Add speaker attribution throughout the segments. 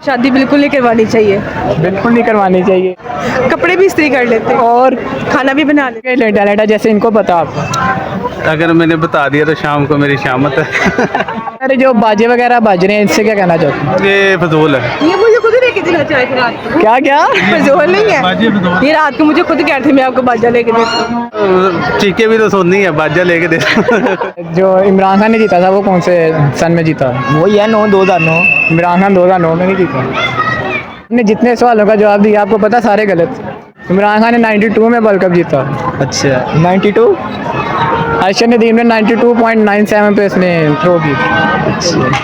Speaker 1: शादी बिल्कुल नहीं करवानी चाहिए।
Speaker 2: बिल्कुल नहीं करवानी चाहिए।
Speaker 1: कपड़े भी इस्त्री कर लेते हैं
Speaker 2: और
Speaker 1: खाना भी बना लेते
Speaker 2: के लेटा लेटा जैसे इनको पता आपको।
Speaker 3: अगर मैंने बता दिया तो शाम को मेरी शामत है।
Speaker 2: अरे जो बाजे वगैरह बज रहे हैं इनसे क्या कहना चाहते हैं?
Speaker 3: ये फजूल है।
Speaker 1: हैं। ये मुझे खुद ही लेके देना चाहे थे रात को।
Speaker 2: क्या क्या
Speaker 1: फजूल नहीं है। ये रात को मुझे खुद कह रहे थे मैं आपको बाजा लेके देती हूँ।
Speaker 3: चीखे भी तो सुननी है, बाजा लेके दे।
Speaker 2: जो इमरान खान ने जीता था वो कौन से सन में जीता?
Speaker 4: वही है 2009।
Speaker 2: इमरान खान 2009 में नहीं जीता। ने जितने सवालों का जवाब दिया आपको पता सारे गलत। इमरान खान ने 92 में वर्ल्ड कप जीता।
Speaker 4: अच्छा 92।
Speaker 2: अर्शद नदीम ने 92.97 पे इसने थ्रो की।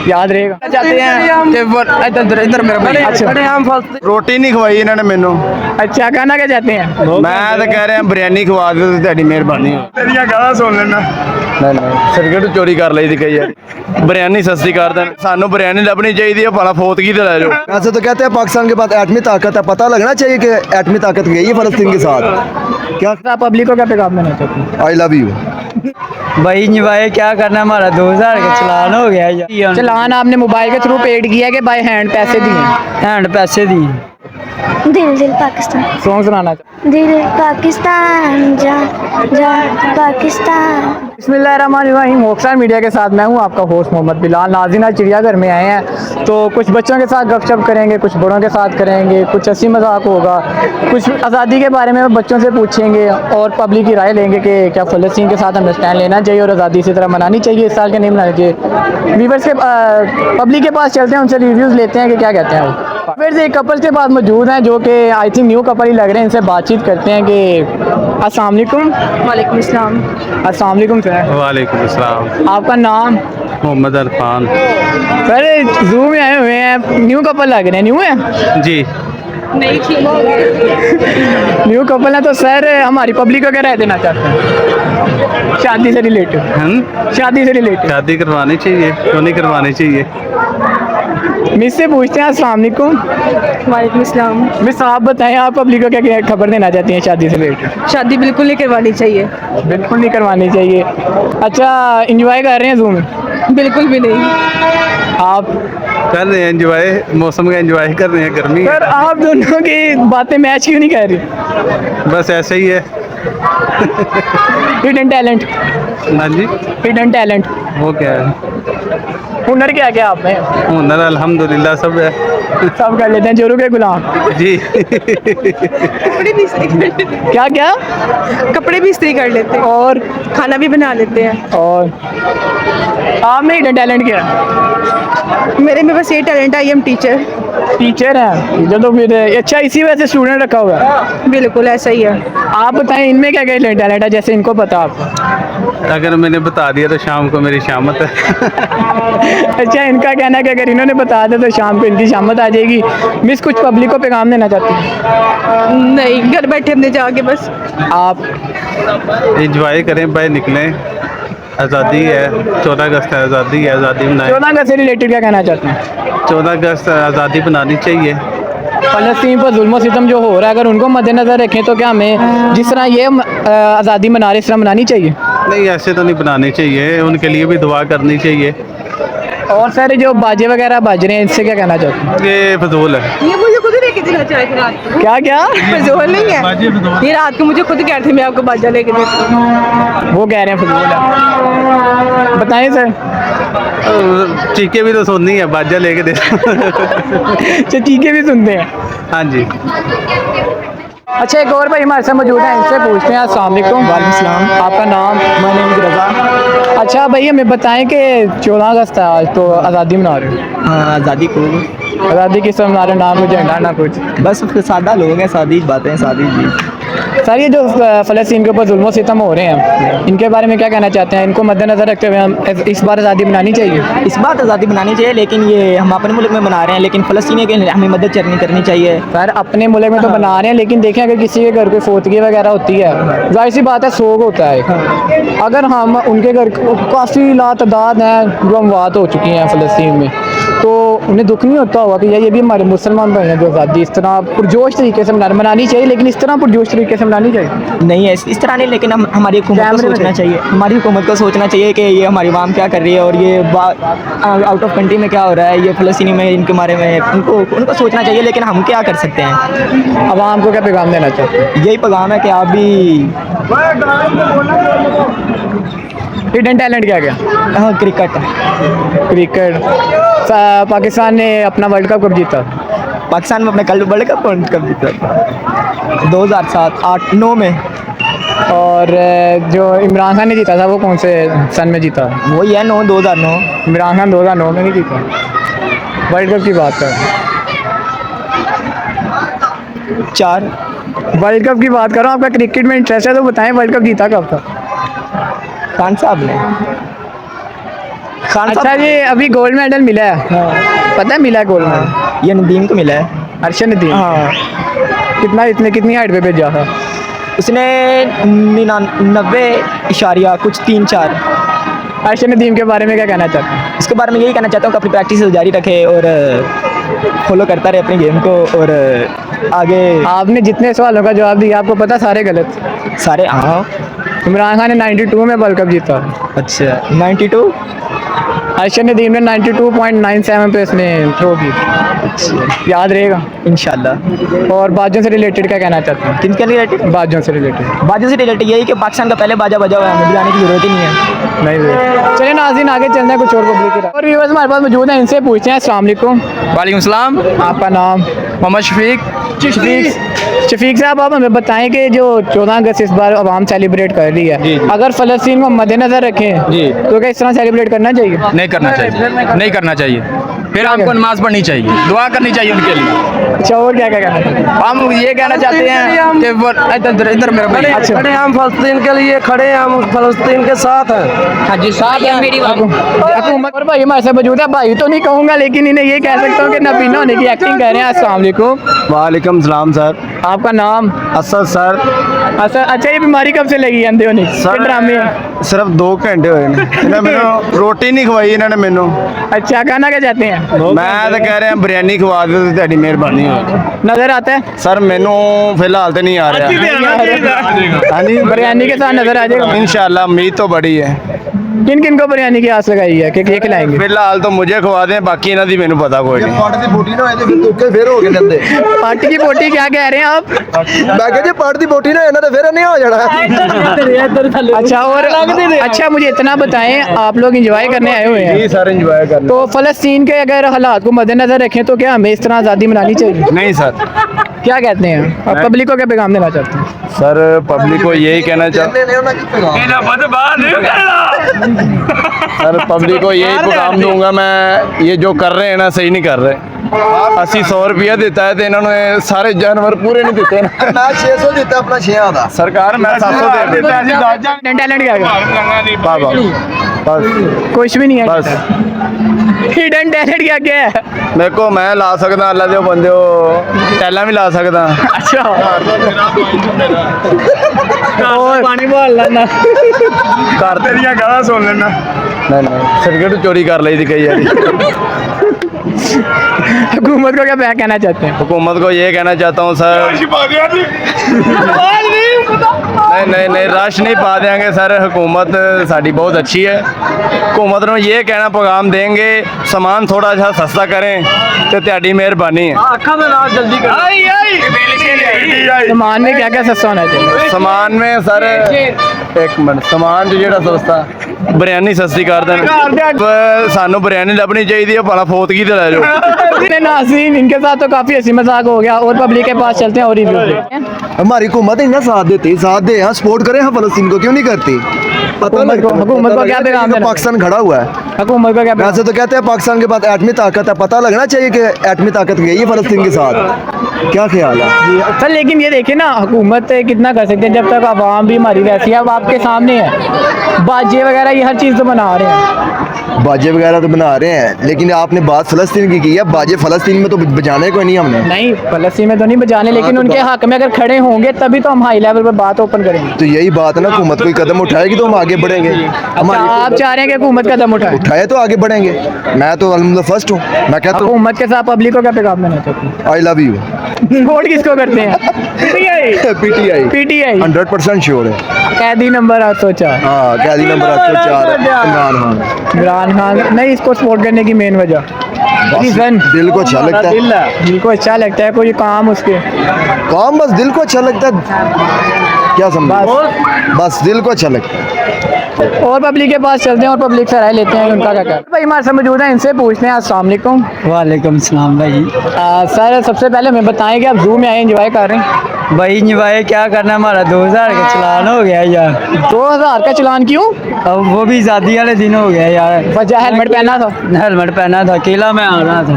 Speaker 2: याद रहेगा।
Speaker 4: चाहते हैं कि इधर मेरा भाई
Speaker 2: अच्छा
Speaker 4: रोटी नहीं खवाई इन्होंने मैनू।
Speaker 2: अच्छा कहना क्या चाहते हैं?
Speaker 4: मैं तो कह रहा बिरयानी खवा दो तो तेरी मेहरबानी हो।
Speaker 2: तेरिया गाना सुन लेना।
Speaker 4: नहीं सर्किट चोरी कर ਲਈ ਦੀ ਕਈ यार बिरयानी सस्ती कर दें सानू बिरयानी लभनी चाहिए भला फोतगी तो ले जाओ।
Speaker 5: ऐसे तो कहते हैं पाकिस्तान के पास एटमी ताकत है, पता लगना चाहिए कि एटमी ताकत गई है फलस्तीन के साथ। क्या
Speaker 2: आप पब्लिक को क्या पैगाम देना चाहते हैं?
Speaker 5: I love you.
Speaker 4: भाई भाई क्या करना हमारा 2000 का चलान हो गया यार।
Speaker 2: चलान आपने मोबाइल के थ्रू पेड किया है कि बाय हैंड पैसे दिए?
Speaker 4: हैंड पैसे दी।
Speaker 6: दिल दिल पाकिस्तान,
Speaker 2: सॉन्ग सुनाना चाहते
Speaker 6: दिल पाकिस्तान, जा जा पाकिस्तान।
Speaker 2: बिस्मिल्लाहिर्रहमानिर्रहीम। मॉक्सर मीडिया के साथ मैं हूं आपका होस्ट मोहम्मद बिलाल। नाज़रीन आज चिड़ियाघर में आए हैं तो कुछ बच्चों के साथ गपशप करेंगे, कुछ बड़ों के साथ करेंगे, कुछ हंसी मजाक होगा, कुछ आज़ादी के बारे में बच्चों से पूछेंगे और पब्लिक की राय लेंगे कि क्या फ़लस्तीन के साथ हमें स्टैंड लेना चाहिए और आज़ादी इसी तरह मनानी चाहिए इस साल के नहीं मनानी चाहिए। व्यूअर्स के पब्लिक के पास चलते हैं, उनसे रिव्यूज़ लेते हैं कि क्या कहते हैं वो। फिर से एक कपल के पास मौजूद हैं जो कि आई थिंक न्यू कपल ही लग रहे हैं। इनसे बातचीत करते हैं कि अस्सलाम वालेकुम।
Speaker 1: वालेकुम अस्सलाम।
Speaker 2: अस्सलाम वालेकुम सर।
Speaker 3: वालेकुम अस्सलाम।
Speaker 2: आपका नाम?
Speaker 3: मोहम्मद अरफान।
Speaker 2: सर जू में आए हुए हैं, न्यू कपल लग रहे हैं। न्यू है?
Speaker 3: जी
Speaker 1: नहीं ठीक
Speaker 2: न्यू कपल है तो सर हमारी पब्लिक को क्या राय देना चाहते हैं शादी से रिलेटेड? शादी से रिलेटेड
Speaker 3: शादी करवानी चाहिए, क्यों नहीं करवानी चाहिए?
Speaker 2: मिस से पूछते हैं अस्सलाम वालेकुम।
Speaker 1: वालेकुम अस्सलाम।
Speaker 2: मिस आप बताएं आप पब्लिक को क्या खबर देना चाहती हैं शादी से रिलेटेड?
Speaker 1: शादी बिल्कुल नहीं करवानी चाहिए।
Speaker 2: बिल्कुल नहीं करवानी चाहिए। अच्छा इंजॉय कर रहे हैं जू में?
Speaker 1: बिल्कुल भी नहीं।
Speaker 2: आप
Speaker 3: कर रहे हैं एंजॉय, मौसम का एंजॉय कर रहे हैं। गर्मी है।
Speaker 2: सर आप दोनों की बातें मैच क्यों नहीं कर रही?
Speaker 3: बस ऐसे ही है।
Speaker 2: Hidden talent.
Speaker 3: हाँ जी।
Speaker 2: हिडन टैलेंट
Speaker 3: वो क्या है?
Speaker 2: हुनर क्या क्या आप में?
Speaker 3: हुनर अल्हम्दुलिल्लाह सब है।
Speaker 2: सब कर लेते हैं जोरू के गुलाम।
Speaker 3: जी।
Speaker 1: कपड़े भी इस्त्री कर लेते हैं।
Speaker 2: क्या क्या?
Speaker 1: कपड़े भी इस्त्री कर लेते हैं
Speaker 2: और
Speaker 1: खाना भी बना लेते हैं।
Speaker 2: और आप में हिडन टैलेंट क्या है?
Speaker 1: मेरे में बस ये टैलेंट है, आई एम टीचर।
Speaker 2: टीचर हैं जो तो फिर अच्छा इसी वजह से स्टूडेंट रखा हुआ है।
Speaker 1: बिल्कुल ऐसा ही है।
Speaker 2: आप बताएं इनमें क्या क्या टैलेंट है जैसे इनको पता आपको?
Speaker 3: अगर मैंने बता दिया तो शाम को मेरी शामत है।
Speaker 2: अच्छा इनका कहना है कि अगर इन्होंने बता दिया तो शाम को इनकी शामत आ जाएगी। मिस कुछ पब्लिक को पैगाम देना चाहती हैं?
Speaker 1: नहीं घर बैठे हमने जाके बस
Speaker 2: आप
Speaker 3: एंजॉय करें, बाहर निकलें। आज़ादी है, 14 अगस्त है, आज़ादी है, आज़ादी मनाएं।
Speaker 2: 14 अगस्त से रिलेटेड क्या कहना चाहते हैं?
Speaker 3: 14 अगस्त आज़ादी बनानी चाहिए।
Speaker 2: फ़लस्तीन पर जुल्म सितम जो हो रहा है अगर उनको मद्देनज़र रखें तो क्या हमें जिस तरह ये आज़ादी मना रहे इस तरह मनानी चाहिए?
Speaker 3: नहीं ऐसे तो नहीं बनानी चाहिए, उनके लिए भी दुआ करनी चाहिए।
Speaker 2: और सर जो बाजे वगैरह बज रहे हैं इनसे क्या कहना चाहते हैं?
Speaker 3: ये फजूल है।
Speaker 1: ये मुझे खुद ही लेके देना चाहे थे रात को।
Speaker 2: क्या क्या
Speaker 1: फजूल नहीं है। ये रात को मुझे खुद कह रहे थे मैं आपको बाजा लेके देती हूँ।
Speaker 2: वो कह रहे हैं फजूल है। बताएं सर।
Speaker 3: चीखे भी तो सुननी है, बाजा लेके दे।
Speaker 2: अच्छा चीखे भी सुनते हैं?
Speaker 3: हाँ जी।
Speaker 2: अच्छा एक और भाई हमारे साथ मौजूद है, इनसे पूछते हैं। अस्सलाम वालेकुम।
Speaker 4: वालेकुम सलाम।
Speaker 2: आपका नाम?
Speaker 4: माय नेम इज रज़ा।
Speaker 2: अच्छा भाई हमें बताएं कि 14 अगस्त है आज तो आज़ादी मना रहे हो?
Speaker 4: हाँ आज़ादी को
Speaker 2: आज़ादी किस तरह मना रहे हो? ना कुछ झंडा ना कुछ?
Speaker 4: बस सादा लोग हैं, सादी बातें सादी जी।
Speaker 2: सर ये जो फ़लस्तीन के ऊपर जुल्म सितम हो रहे हैं इनके बारे में क्या कहना चाहते हैं? इनको मद्देनज़र रखते हुए हम इस बार आज़ादी बनानी चाहिए?
Speaker 4: इस बात आज़ादी बनानी चाहिए लेकिन ये हम अपने मुल्क में बना रहे हैं लेकिन फ़लस्तीनी के लिए हमें मदद करनी चाहिए।
Speaker 2: सर अपने मुल्क में तो बना रहे हैं लेकिन देखें अगर किसी के घर कोई फोतगी वगैरह होती है जाहिर सी बात है सोग होता है। अगर हम उनके घर काफ़ी लातादाद हैं जो अमवात हो चुकी हैं फ़लस्तीन में तो उन्हें दुख नहीं होता होगा कि यार ये भी हमारे मुसलमान भाई हैं जो आज़ादी इस तरह पुरजोश तरीके से मनानी चाहिए, लेकिन इस तरह पुरजोश तरीके से मनानी चाहिए
Speaker 7: नहीं है इस तरह नहीं, लेकिन हमारी हुकूमत को सोचना चाहिए, हमारी हुकूमत को सोचना चाहिए कि ये हमारी आवाम क्या कर रही है और ये आउट ऑफ कंट्री में क्या हो रहा है, ये फ़लस्तीनी में इनके बारे में उनको सोचना चाहिए। लेकिन हम क्या कर सकते हैं?
Speaker 2: आवाम को क्या पैगाम देना चाहते हैं?
Speaker 7: यही पैगाम है कि आप भी
Speaker 2: हिडन टैलेंट क्या क्या?
Speaker 7: हाँ, क्रिकेट
Speaker 2: पाकिस्तान ने अपना वर्ल्ड कप कब जीता?
Speaker 7: पाकिस्तान में अपने कल वर्ल्ड कप जीता 2007-8-9 में।
Speaker 2: और जो इमरान खान ने जीता था वो कौन से सन में जीता?
Speaker 7: वही है 2009।
Speaker 2: इमरान खान 2009 में नहीं जीता। वर्ल्ड कप की बात कर,
Speaker 7: 4
Speaker 2: वर्ल्ड कप की बात कर रहा हूँ। आपका क्रिकेट में इंटरेस्ट है तो बताएं वर्ल्ड कप जीता कब था?
Speaker 7: खान साहब ने।
Speaker 2: अच्छा जी, अभी गोल्ड मेडल मिला है, पता है मिला है गोल्ड मेडल?
Speaker 7: ये नदीम को मिला है।
Speaker 2: अर्शद नदीम।
Speaker 7: हाँ।
Speaker 2: कितनी हाइट पे भेजा था
Speaker 7: उसने? 99 कुछ 3-4।
Speaker 2: अर्शद नदीम के बारे में क्या कहना चाहते हैं?
Speaker 7: इसके बारे में यही कहना चाहता हूँ कि अपनी प्रैक्टिस जारी रखे और फॉलो करता रहे अपने गेम को। और आगे
Speaker 2: आपने जितने सवालों का जवाब दिया आपको पता सारे गलत।
Speaker 7: सारे। हाँ,
Speaker 2: इमरान खान ने 92 में वर्ल्ड कप जीता।
Speaker 7: अच्छा 92।
Speaker 2: अर्शद नदीम ने 92.97 पे इसने थ्रो की। याद रहेगा
Speaker 7: इंशाल्लाह।
Speaker 2: और बाजों से रिलेटेड क्या कहना चाहते हैं?
Speaker 7: किनके रिलेटेड?
Speaker 2: बाजों से रिलेटेड
Speaker 7: यही कि पाकिस्तान का पहले बाजा बजा हुआ है, हमें जाने की जरूरत ही नहीं है।
Speaker 2: नहीं भाई, चलिए नाज़रीन आगे चलते हैं कुछ और पब्लिक और व्यूअर्स हमारे पास मौजूद हैं, इनसे पूछते हैं। अस्सलाम वालेकुम।
Speaker 8: वालेकुम सलाम।
Speaker 2: आपका नाम?
Speaker 8: मोहम्मद
Speaker 2: शफीक साहब, आप हमें बताएं कि जो 14 अगस्त इस बार अवाम सेलिब्रेट कर रही है, अगर फ़लस्तीन को मद्देनज़र रखें
Speaker 8: जी
Speaker 2: तो क्या इस तरह सेलिब्रेट करना चाहिए?
Speaker 8: नहीं करना चाहिए। फिर हमको नमाज पढ़नी चाहिए, दुआ करनी चाहिए उनके लिए।
Speaker 2: अच्छा, और क्या क्या कहना चाहते हैं?
Speaker 8: हम ये कहना चाहते हैं कि वो इधर मेरा भाई।
Speaker 2: अच्छा,
Speaker 9: खड़े हम फलस्तीन के लिए खड़े हैं, हम फलस्तीन के साथ हैं।
Speaker 8: हाँ जी, साथ है मेरी
Speaker 2: हुकूमत और भाई हमारे साथ मौजूद है। भाई तो नहीं कहूँगा, लेकिन इन्हें ये कह सकता हूँ कि नबीना होने की एक्टिंग कर रहे हैं। अस्सलाम वालेकुम।
Speaker 5: वालेकुम सलाम सर।
Speaker 2: आपका नाम?
Speaker 5: असद सर।
Speaker 2: अच्छा, ये बीमारी कब से लगी अंधे होने की?
Speaker 5: सर
Speaker 2: ड्रामे
Speaker 5: सिर्फ 2 घंटे हुए ने, इन्हें मैंने रोटी नहीं खवाई इन्होंने मैनू।
Speaker 2: अच्छा, खाना क्या चाहते हैं?
Speaker 5: मैं तो कह रहा बिरयानी खवा दो तो तेरी मेहरबानी हो।
Speaker 2: नजर आता है
Speaker 5: सर मैनू फिलहाल तो नहीं आ रहा। हाँ जी,
Speaker 2: बिरयानी के साथ नजर आ जाएगा
Speaker 5: इंशाल्लाह, उम्मीद तो बड़ी है।
Speaker 2: किन किन को बिरयानी की आस लगाई है कि ये खिलाएंगे?
Speaker 5: फिलहाल तो मुझे खवा दें, बाकी इन्हों की मैनू पता कोई नहीं। पार्टी की बोटी ना होए तो तुक्के फिर हो गए जंदे।
Speaker 2: पार्टी की बोटी क्या कह रहे हैं आप?
Speaker 5: मैं कह जी पार्टी की बोटी ना होए तो फिर नहीं हो जाना।
Speaker 2: अच्छा, और अच्छा मुझे इतना बताएं, आप लोग एंजॉय करने आए हुए हैं?
Speaker 5: जी सर, एंजॉय करना।
Speaker 2: तो फलस्तीन के अगर हालात को मद्देनजर रखें तो क्या हमें इस तरह आज़ादी मनानी चाहिए?
Speaker 5: नहीं सर।
Speaker 2: क्या कहते हैं आप? पब्लिक को क्या पैगाम देना चाहते हैं?
Speaker 5: सर पब्लिक को यही कहना चाहते सर पब्लिक को यही पैगाम दूंगा मैं, ये जो कर रहे हैं ना सही नहीं कर रहे। 80-100 रुपया देता है तो इन्होंने सारे जानवर पूरे नहीं देते ना। मैं 600 देता अपना 6 का सरकार, मैं 700 दे देता।
Speaker 2: टैलेंट क्या है?
Speaker 5: बस
Speaker 2: कुछ भी नहीं है।
Speaker 5: बस
Speaker 2: हिडन टैलेंट क्या क्या है?
Speaker 5: मेरे को मैं ला सकदा, अल्लाह दे बंदे हो टैला भी ला सकदा।
Speaker 2: अच्छा, और पानी बोल लेना,
Speaker 5: कर तेरियां गाना सुन लेना। नहीं सर्किट चोरी कर ली थी कई बार।
Speaker 2: हुकूमत को क्या कहना चाहते हैं?
Speaker 5: हुकूमत को ये कहना चाहता हूँ सर, नहीं रश नहीं पा देंगे सर। हुकूमत साड़ी बहुत अच्छी है। हुकूमत को ये कहना पैगाम देंगे, सामान थोड़ा सा सस्ता करें तो तेरी मेहरबानी है।
Speaker 2: सामान में क्या क्या सस्ता होना चाहिए?
Speaker 5: सामान में सर एक मिनट, सामान जो जेड़ा सस्ता बिरयानी सस्ती कर दें। सानू बिरयानी लभनी चाहिए, भला फोतगी तो ले जाओ।
Speaker 2: नाज़रीन, इनके साथ तो काफ़ी हंसी मजाक हो गया और पब्लिक के पास चलते हैं और रिव्यू।
Speaker 5: हमारी हुकूमत इतना साथ देती, साथ दे, यहाँ सपोर्ट करें, हम फलस्तीन को क्यों नहीं करती?
Speaker 2: हुकूमत को क्या पैगाम देना?
Speaker 5: पाकिस्तान खड़ा हुआ है।
Speaker 2: हुकूमत को क्या?
Speaker 5: वैसे तो कहते हैं पाकिस्तान के पास एटमी ताकत है, पता लगना चाहिए कि एटमी ताकत गई है फलस्तीन के साथ। क्या ख्याल है
Speaker 2: सर? लेकिन ये देखिए ना, हुकूमत कितना कर सकते हैं जब तक आवाम भी हमारी वैसी है। अब आपके सामने है बाजे वगैरह ये हर चीज़ तो बना रहे हैं,
Speaker 5: बाजे वगैरह तो बना रहे हैं, लेकिन आपने बात फ़लस्तीन की है। बाजे फ़लस्तीन में तो बजाने को नहीं हमने।
Speaker 2: नहीं फ़लस्तीन में तो नहीं बजाने, लेकिन
Speaker 5: तो
Speaker 2: उनके हक में अगर खड़े होंगे तभी तो हम हाई लेवल पर बात ओपन करेंगे।
Speaker 5: तो यही बात है ना, हुकूमत कोई कदम उठाएगी तो हम आगे बढ़ेंगे।
Speaker 2: अच्छा, आप चाह रहे हैं कि हुकूमत कदम उठाए?
Speaker 5: उठाए तो आगे बढ़ेंगे। मैं तो अल्हम्दुलिल्लाह फर्स्ट हूँ। मैं कहता हूँ
Speaker 2: हुकूमत के साथ पब्लिक को क्या पैगाम देना चाहते हैं?
Speaker 5: I love you.
Speaker 2: वोट किसको करते हैं?
Speaker 5: पीटीआई
Speaker 2: पीटीआई
Speaker 5: 100% श्योर है।
Speaker 2: कैदी नंबर 804।
Speaker 5: हाँ, कैदी नंबर 804 इमरान खान।
Speaker 2: इमरान खान नहीं, इसको सपोर्ट करने की मेन वजह रीजन
Speaker 5: दिल को अच्छा लगता है।
Speaker 2: दिल को अच्छा लगता है, कोई काम उसके
Speaker 5: काम बस दिल को अच्छा लगता है। क्या समझ, बस दिल को अच्छा लगता है।
Speaker 2: और पब्लिक के पास चलते हैं और पब्लिक से राय लेते हैं उनका क्या कहना है। भाई हमारे साथ मौजूद है, इनसे पूछते हैं। अस्सलाम वालेकुम।
Speaker 7: वालेकुम सलाम भाई।
Speaker 2: सर सबसे पहले हमें बताएं कि आप जू में आए एंजॉय कर रहे हैं?
Speaker 7: भाई इंजॉय क्या करना, हमारा 2000 का चलान हो गया यार।
Speaker 2: 2000 का चलान क्यों?
Speaker 7: अब वो भी शादी वाले दिन हो गया यार।
Speaker 2: वजह हेलमेट पहना था?
Speaker 7: हेलमेट पहना था, अकेला मैं आ रहा था।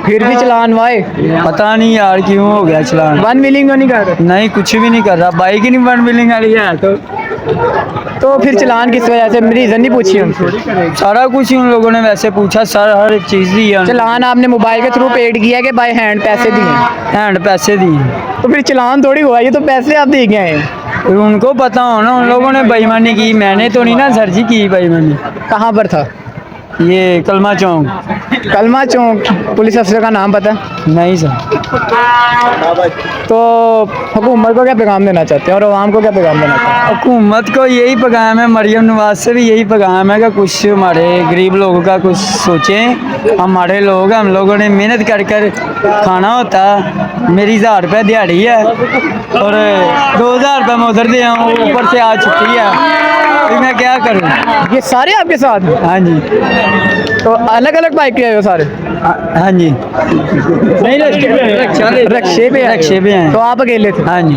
Speaker 2: फिर भी चलान वाए?
Speaker 7: पता नहीं यार क्यों हो गया चलान।
Speaker 2: वन व्हीलिंग तो नहीं कर रहे?
Speaker 7: नहीं, कुछ भी नहीं कर रहा, बाइक ही नहीं वन व्हीलिंग वाली है।
Speaker 2: तो फिर चलान किस वजह से, रीजन नहीं पूछी उनसे?
Speaker 7: सारा कुछ ही उन लोगों ने वैसे पूछा सर, हर एक चीज़ दी है।
Speaker 2: चलान आपने मोबाइल के थ्रू पेड किया है कि बाय हैंड पैसे दिए?
Speaker 7: हैंड पैसे दिए।
Speaker 2: तो फिर चलान थोड़ी हुआ, ये तो पैसे आप दे के आए हैं।
Speaker 7: तो उनको पता हो ना, उन लोगों ने बेईमानी की, मैंने तो नहीं ना सर जी की बेईमानी।
Speaker 2: कहाँ पर था
Speaker 7: ये कलमा चौक।
Speaker 2: कलमा चौक। पुलिस अफसर का नाम पता?
Speaker 7: नहीं सर।
Speaker 2: तो हुकूमत को क्या पैगाम देना चाहते हैं और आवाम को क्या पैगाम देना चाहते हैं?
Speaker 7: हुकूमत को यही पैगाम है, मरियम नवाज से भी यही पैगाम है कि कुछ हमारे गरीब लोगों का कुछ सोचें। हमारे लोग, हम लोगों ने मेहनत कर कर खाना होता है। मेरी 1000 रुपये दिहाड़ी है और 2000 रुपये मैं उधर दिया हूँ, ऊपर से आ चुकी है। तो मैं क्या करूँ?
Speaker 2: ये सारे आपके साथ हैं?
Speaker 7: हाँ जी।
Speaker 2: तो अलग अलग बाइक पे आए हो सारे?
Speaker 7: हाँ जी। नहीं,
Speaker 2: रक्षे पे आए हो?
Speaker 7: रक्षे पे हैं।
Speaker 2: तो आप अकेले थे?
Speaker 7: हाँ जी,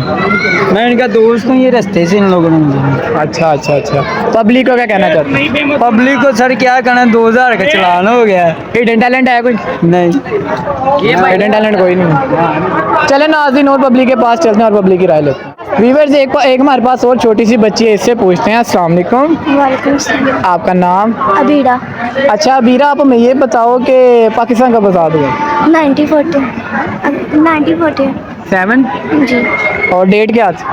Speaker 7: मैं इनका दोस्त हूँ, ये रास्ते से इन लोगों ने मुझे।
Speaker 2: अच्छा अच्छा अच्छा। पब्लिक को क्या कहना चाहते हैं?
Speaker 7: पब्लिक को सर क्या कहना, 2000 का चलान हो गया।
Speaker 2: हिडन टैलेंट है कोई?
Speaker 7: नहीं,
Speaker 2: हिडन टैलेंट कोई नहीं। चले नाज़रीन और पब्लिक के पास चलते हैं और पब्लिक की राय लेते हैं। व्यूअर्स एक हमारे पास और छोटी सी बच्ची है, इससे पूछते हैं। अस्सलाम वालेकुम।
Speaker 6: वालेकुम सलाम।
Speaker 2: आपका नाम?
Speaker 6: अबीरा।
Speaker 2: अच्छा अबीरा, आप हमें ये बताओ कि पाकिस्तान कब आज़ाद हुआ?
Speaker 6: 1940।
Speaker 2: 7
Speaker 6: जी।
Speaker 2: और डेट क्या थी?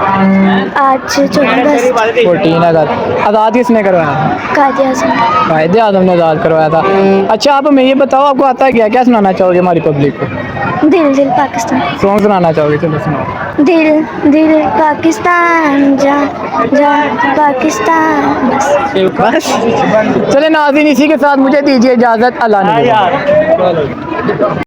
Speaker 6: आज 14 अगस्त।
Speaker 2: 14 अगस्त। आज़ाद किसने करवाया?
Speaker 6: कायदे आज़म।
Speaker 2: कायदे आज़म ने आज़ाद करवाया था। अच्छा आप हमें ये बताओ, आपको आता है क्या सुनाना चाहोगे हमारी पब्लिक को?
Speaker 6: दिल दिल पाकिस्तान।
Speaker 2: सॉन्ग सुनाना चाहोगे? चलो सुनाओ।
Speaker 6: दिल दिल पाकिस्तान, जा जा पाकिस्तान। बस।
Speaker 2: चले नाज़रीन इसी के साथ मुझे दीजिए इजाज़त। अल्लाह ने